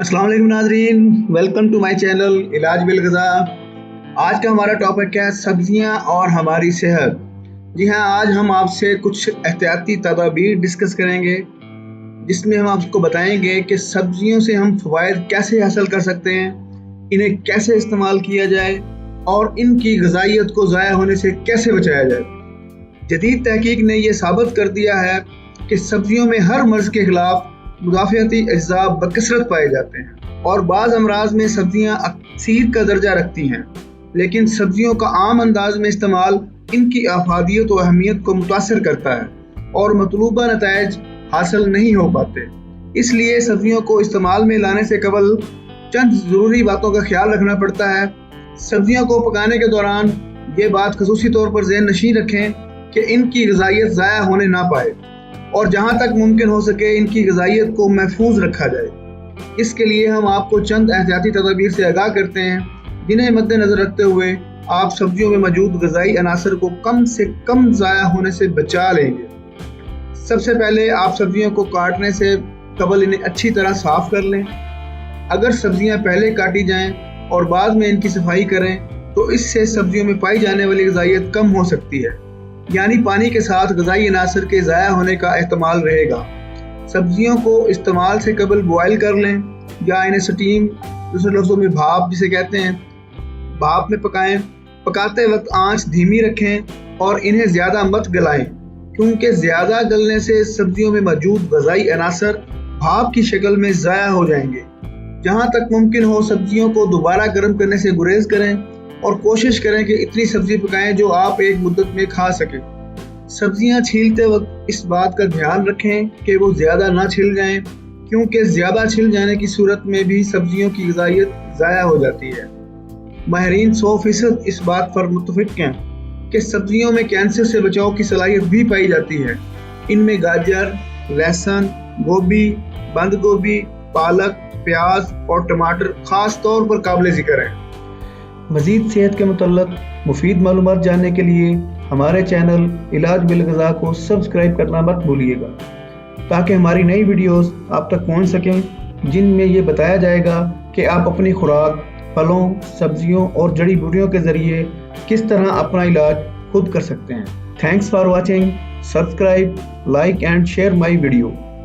अस्सलाम वालेकुम नाज़रीन, वेलकम टू माय चैनल इलाज बिल ग़िज़ा। आज का हमारा टॉपिक है सब्जियां और हमारी सेहत। जी हाँ, आज हम आपसे कुछ एहतियाती तदाबीर डिस्कस करेंगे जिसमें हम आपको बताएंगे कि सब्जियों से हम फ़वाइद कैसे हासिल कर सकते हैं, इन्हें कैसे इस्तेमाल किया जाए और इनकी ग़िज़ाइयत को ज़ाया होने से कैसे बचाया जाए। जदीद तहकीक ने यह साबित कर दिया है कि सब्जियों में हर मर्ज़ के ख़िलाफ़ मुदाफ़ियाती अज्जा बकसरत पाए जाते हैं और बाज़ अमराज में सब्जियां अक्सीर का दर्जा रखती हैं, लेकिन सब्जियों का आम अंदाज में इस्तेमाल इनकी अफादियत व अहमियत को मुतासर करता है और मतलूबा नताइज हासिल नहीं हो पाते। इसलिए सब्जियों को इस्तेमाल में लाने से कबल चंद ज़रूरी बातों का ख्याल रखना पड़ता है। सब्जियों को पकाने के दौरान ये बात खसूसी तौर पर ज़हन नशीं रखें कि इनकी ग़िज़ाइयत ज़ाया होने ना पाए और जहाँ तक मुमकिन हो सके इनकी ग़िज़ाइयत को महफूज रखा जाए। इसके लिए हम आपको चंद एहतियाती तदाबीर से आगाह करते हैं जिन्हें मद्देनज़र रखते हुए आप सब्जियों में मौजूद ग़िज़ाई अनासर को कम से कम ज़ाया होने से बचा लेंगे। सबसे पहले आप सब्जियों को काटने से कबल इन्हें अच्छी तरह साफ़ कर लें। अगर सब्जियाँ पहले काटी जाएँ और बाद में इनकी सफाई करें तो इससे सब्जियों में पाई जाने वाली ग़िज़ाइयत कम हो सकती है, यानी पानी के साथ ग़िज़ाई अनासर के ज़ाया होने का एहतमाल रहेगा। सब्जियों को इस्तेमाल से कबल बॉयल कर लें या इन्हें स्टीम, दूसरे लफ्ज़ों में भाप जिसे कहते हैं, भाप में पकाएं। पकाते वक्त आंच धीमी रखें और इन्हें ज़्यादा मत गलाएं, क्योंकि ज़्यादा गलने से सब्जियों में मौजूद ग़िज़ाई अनासर भाप की शक्ल में ज़ाया हो जाएंगे। जहाँ तक मुमकिन हो सब्जियों को दोबारा गर्म करने से गुरेज करें और कोशिश करें कि इतनी सब्ज़ी पकाएं जो आप एक मुद्दत में खा सकें। सब्जियां छीलते वक्त इस बात का ध्यान रखें कि वो ज़्यादा ना छिल जाएं, क्योंकि ज़्यादा छिल जाने की सूरत में भी सब्जियों की ग़िज़ाइयत ज़ाया हो जाती है। माहिरीन 100% इस बात पर मुत्तफ़िक़ हैं कि सब्जियों में कैंसर से बचाव की सलाहियत भी पाई जाती है। इनमें गाजर, लहसुन, गोभी, बंद गोभी, पालक, प्याज और टमाटर ख़ास तौर पर काबिल ज़िक्र हैं। मज़ीद सेहत के मुतल्लिक़ मुफीद मालूमात जानने के लिए हमारे चैनल इलाज बिल ग़िज़ा को सब्सक्राइब करना मत भूलिएगा, ताकि हमारी नई वीडियोस आप तक पहुंच सकें जिनमें ये बताया जाएगा कि आप अपनी खुराक, फलों, सब्जियों और जड़ी बूटियों के ज़रिए किस तरह अपना इलाज खुद कर सकते हैं। Thanks for watching, subscribe, like and share my video.